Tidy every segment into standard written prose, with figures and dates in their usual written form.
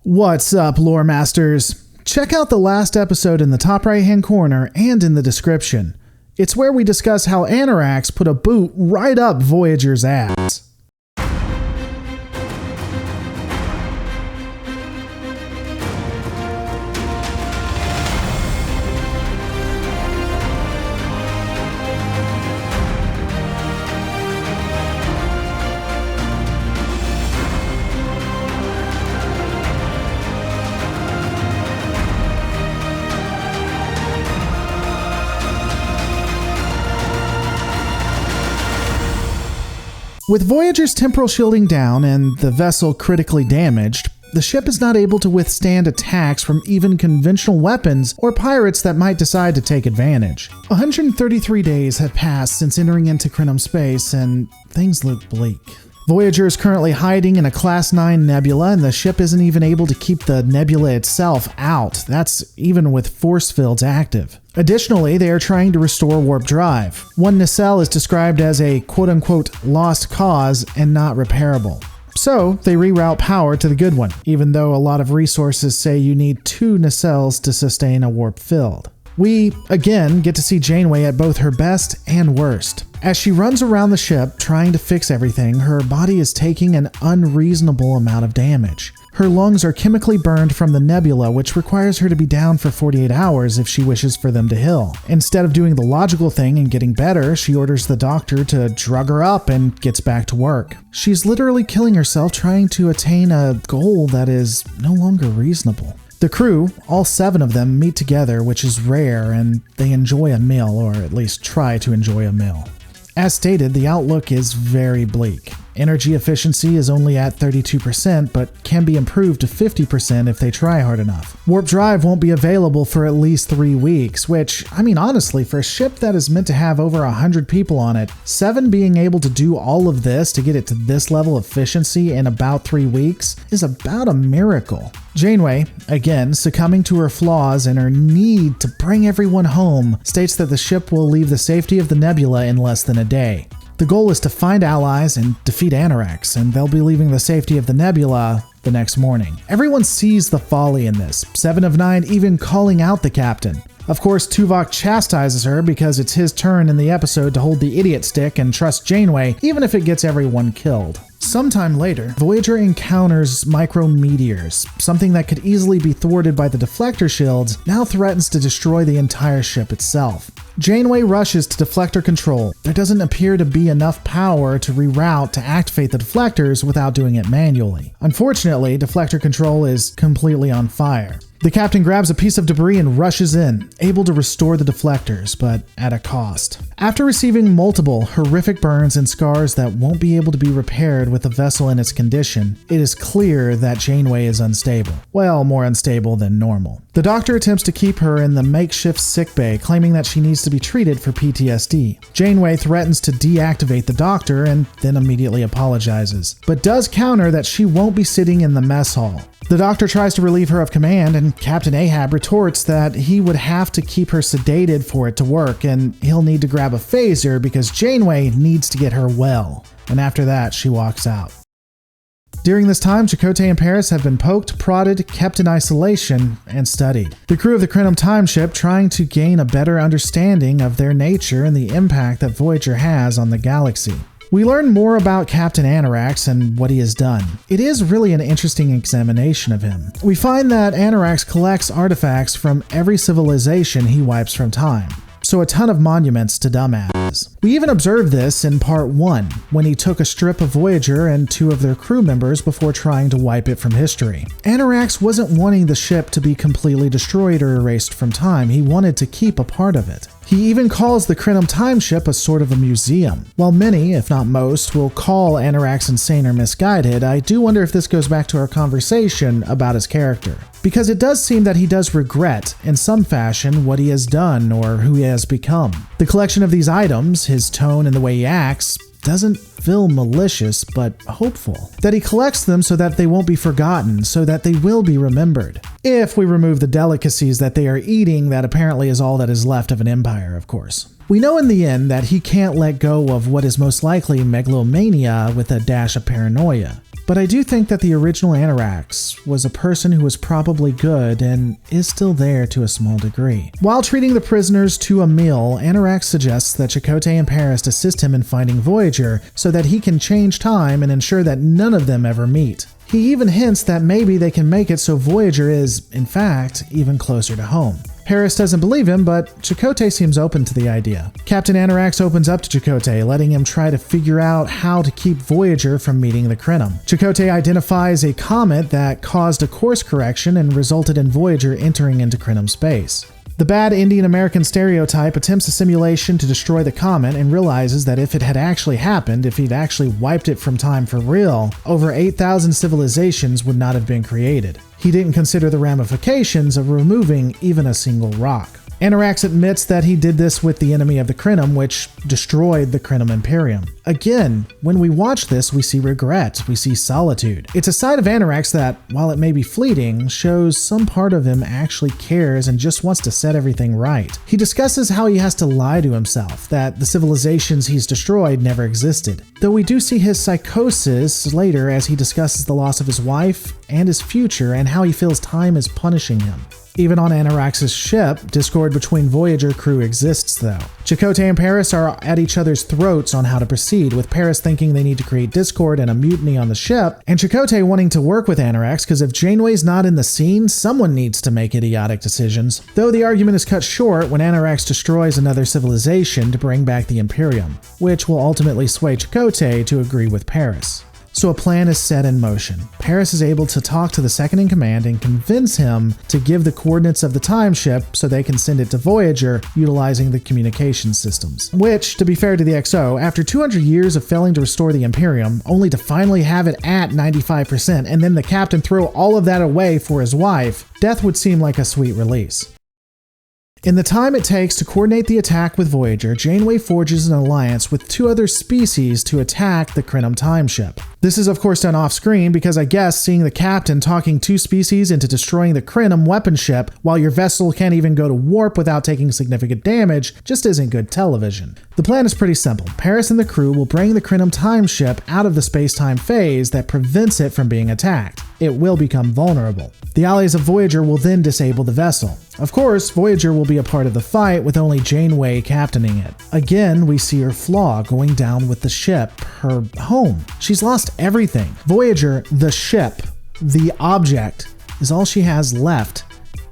What's up, lore masters? Check out the last episode in the top right hand corner and in the description. It's where we discuss how Anorax put a boot right up Voyager's ass. With Voyager's temporal shielding down and the vessel critically damaged, the ship is not able to withstand attacks from even conventional weapons or pirates that might decide to take advantage. 133 days have passed since entering into Crinum space, and things look bleak. Voyager is currently hiding in a Class 9 nebula, and the ship isn't even able to keep the nebula itself out. That's even with force fields active. Additionally, they are trying to restore warp drive. One nacelle is described as a quote-unquote lost cause and not repairable. So, they reroute power to the good one, even though a lot of resources say you need 2 nacelles to sustain a warp field. We, again, get to see Janeway at both her best and worst. As she runs around the ship trying to fix everything, her body is taking an unreasonable amount of damage. Her lungs are chemically burned from the nebula, which requires her to be down for 48 hours if she wishes for them to heal. Instead of doing the logical thing and getting better, she orders the doctor to drug her up and gets back to work. She's literally killing herself trying to attain a goal that is no longer reasonable. The crew, all 7 of them, meet together, which is rare, and they enjoy a meal, or at least try to enjoy a meal. As stated, the outlook is very bleak. Energy efficiency is only at 32%, but can be improved to 50% if they try hard enough. Warp drive won't be available for at least 3 weeks, which, honestly, for a ship that is meant to have over 100 people on it, 7 being able to do all of this to get it to this level of efficiency in about 3 weeks is about a miracle. Janeway, again succumbing to her flaws and her need to bring everyone home, states that the ship will leave the safety of the nebula in less than a day. The goal is to find allies and defeat Anorax, and they'll be leaving the safety of the nebula the next morning. Everyone sees the folly in this, 7 of 9 even calling out the captain. Of course, Tuvok chastises her because it's his turn in the episode to hold the idiot stick and trust Janeway, even if it gets everyone killed. Sometime later, Voyager encounters micrometeors. Something that could easily be thwarted by the deflector shields now threatens to destroy the entire ship itself. Janeway rushes to deflector control. There doesn't appear to be enough power to reroute to activate the deflectors without doing it manually. Unfortunately, deflector control is completely on fire. The captain grabs a piece of debris and rushes in, able to restore the deflectors, but at a cost. After receiving multiple horrific burns and scars that won't be able to be repaired with the vessel in its condition, it is clear that Janeway is unstable. Well, more unstable than normal. The doctor attempts to keep her in the makeshift sickbay, claiming that she needs to be treated for PTSD. Janeway threatens to deactivate the doctor and then immediately apologizes, but does counter that she won't be sitting in the mess hall. The doctor tries to relieve her of command, and Captain Ahab retorts that he would have to keep her sedated for it to work, and he'll need to grab a phaser because Janeway needs to get her well. And after that, she walks out. During this time, Chakotay and Paris have been poked, prodded, kept in isolation, and studied. The crew of the Crinum time ship trying to gain a better understanding of their nature and the impact that Voyager has on the galaxy. We learn more about Captain Anorax and what he has done. It is really an interesting examination of him. We find that Anorax collects artifacts from every civilization he wipes from time. So a ton of monuments to dumbasses. We even observed this in part 1, when he took a strip of Voyager and 2 of their crew members before trying to wipe it from history. Anorax wasn't wanting the ship to be completely destroyed or erased from time, he wanted to keep a part of it. He even calls the Crinum time ship a sort of a museum. While many, if not most, will call Anorax insane or misguided, I do wonder if this goes back to our conversation about his character. Because it does seem that he does regret, in some fashion, what he has done or who he has become. The collection of these items, his tone and the way he acts, doesn't feel malicious, but hopeful. That he collects them so that they won't be forgotten, so that they will be remembered. If we remove the delicacies that they are eating, that apparently is all that is left of an empire, of course. We know in the end that he can't let go of what is most likely megalomania with a dash of paranoia. But I do think that the original Annorax was a person who was probably good and is still there to a small degree. While treating the prisoners to a meal, Annorax suggests that Chakotay and Paris assist him in finding Voyager so that he can change time and ensure that none of them ever meet. He even hints that maybe they can make it so Voyager is, in fact, even closer to home. Paris doesn't believe him, but Chakotay seems open to the idea. Captain Annorax opens up to Chakotay, letting him try to figure out how to keep Voyager from meeting the Krenim. Chakotay identifies a comet that caused a course correction and resulted in Voyager entering into Krenim space. The bad Indian-American stereotype attempts a simulation to destroy the comet and realizes that if it had actually happened, if he'd actually wiped it from time for real, over 8,000 civilizations would not have been created. He didn't consider the ramifications of removing even a single rock. Annorax admits that he did this with the enemy of the Krenim, which destroyed the Krenim Imperium. Again, when we watch this, we see regret, we see solitude. It's a side of Annorax that, while it may be fleeting, shows some part of him actually cares and just wants to set everything right. He discusses how he has to lie to himself, that the civilizations he's destroyed never existed. Though we do see his psychosis later as he discusses the loss of his wife and his future and how he feels time is punishing him. Even on Annorax's ship, discord between Voyager crew exists though. Chakotay and Paris are at each other's throats on how to proceed, with Paris thinking they need to create discord and a mutiny on the ship, and Chakotay wanting to work with Annorax because if Janeway's not in the scene, someone needs to make idiotic decisions. Though the argument is cut short when Annorax destroys another civilization to bring back the Imperium, which will ultimately sway Chakotay to agree with Paris. So a plan is set in motion. Paris is able to talk to the second in command and convince him to give the coordinates of the time ship so they can send it to Voyager utilizing the communication systems. Which, to be fair to the XO, after 200 years of failing to restore the Imperium, only to finally have it at 95% and then the captain throw all of that away for his wife, death would seem like a sweet release. In the time it takes to coordinate the attack with Voyager, Janeway forges an alliance with two other species to attack the Krenim time ship. This is of course done off screen because I guess seeing the captain talking two species into destroying the Krenim weapon ship while your vessel can't even go to warp without taking significant damage just isn't good television. The plan is pretty simple. Paris and the crew will bring the Krenim time ship out of the space-time phase that prevents it from being attacked. It will become vulnerable. The allies of Voyager will then disable the vessel. Of course, Voyager will be a part of the fight with only Janeway captaining it. Again, we see her flaw going down with the ship, her home. She's lost everything. Voyager, the ship, the object, is all she has left,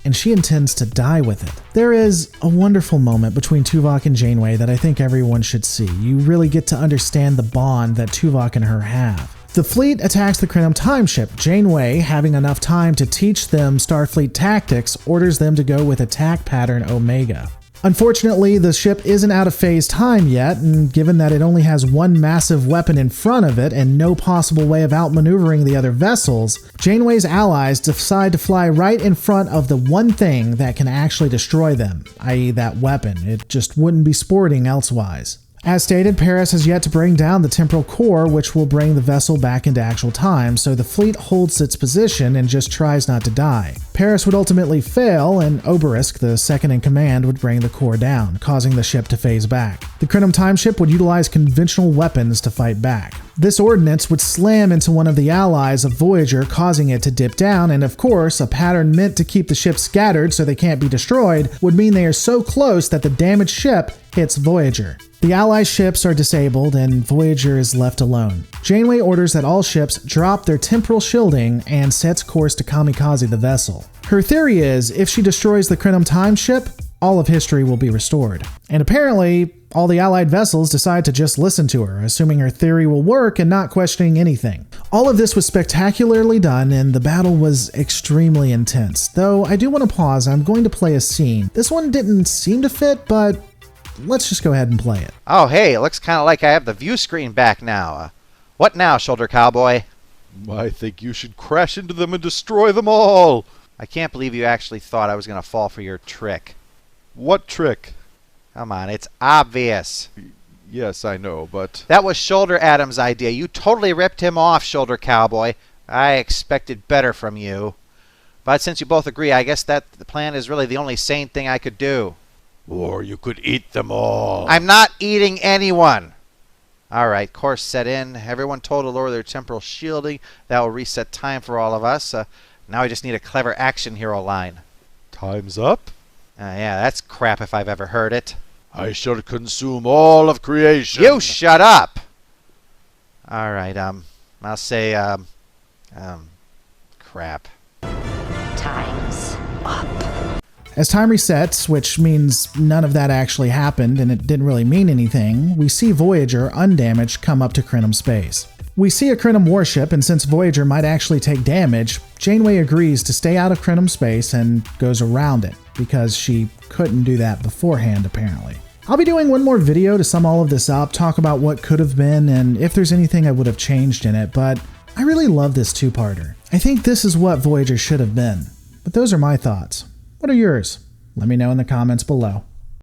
and she intends to die with it. There is a wonderful moment between Tuvok and Janeway that I think everyone should see. You really get to understand the bond that Tuvok and her have. The fleet attacks the Krenim time ship. Janeway, having enough time to teach them Starfleet tactics, orders them to go with attack pattern Omega. Unfortunately, the ship isn't out of phase time yet, and given that it only has one massive weapon in front of it and no possible way of outmaneuvering the other vessels, Janeway's allies decide to fly right in front of the one thing that can actually destroy them, i.e. that weapon. It just wouldn't be sporting elsewise. As stated, Paris has yet to bring down the temporal core, which will bring the vessel back into actual time, so the fleet holds its position and just tries not to die. Paris would ultimately fail, and Oberisk, the second in command, would bring the core down, causing the ship to phase back. The Krenim time ship would utilize conventional weapons to fight back. This ordnance would slam into one of the allies of Voyager, causing it to dip down, and of course, a pattern meant to keep the ship scattered so they can't be destroyed would mean they are so close that the damaged ship hits Voyager. The Allied ships are disabled and Voyager is left alone. Janeway orders that all ships drop their temporal shielding and sets course to kamikaze the vessel. Her theory is, if she destroys the Krenim time ship, all of history will be restored. And apparently, all the Allied vessels decide to just listen to her, assuming her theory will work and not questioning anything. All of this was spectacularly done, and the battle was extremely intense. Though I do want to pause, I'm going to play a scene. This one didn't seem to fit, but let's just go ahead and play it. Oh, hey, it looks kind of like I have the view screen back now. What now, Shoulder Cowboy? I think you should crash into them and destroy them all. I can't believe you actually thought I was going to fall for your trick. What trick? Come on, it's obvious. Yes, I know, but... That was Shoulder Adam's idea. You totally ripped him off, Shoulder Cowboy. I expected better from you. But since you both agree, I guess that the plan is really the only sane thing I could do. Or you could eat them all. I'm not eating anyone. Alright, course set in. Everyone told to lower their temporal shielding. That will reset time for all of us. Now I just need a clever action hero line. Time's up. Yeah, that's crap if I've ever heard it. I shall consume all of creation. You shut up! Alright, I'll say, crap. Time's up. As time resets, which means none of that actually happened and it didn't really mean anything, we see Voyager, undamaged, come up to Crinum space. We see a Crinum warship, and since Voyager might actually take damage, Janeway agrees to stay out of Crinum space and goes around it, because she couldn't do that beforehand, apparently. I'll be doing one more video to sum all of this up, talk about what could have been, and if there's anything I would have changed in it, but I really love this two-parter. I think this is what Voyager should have been. But those are my thoughts. What are yours? Let me know in the comments below.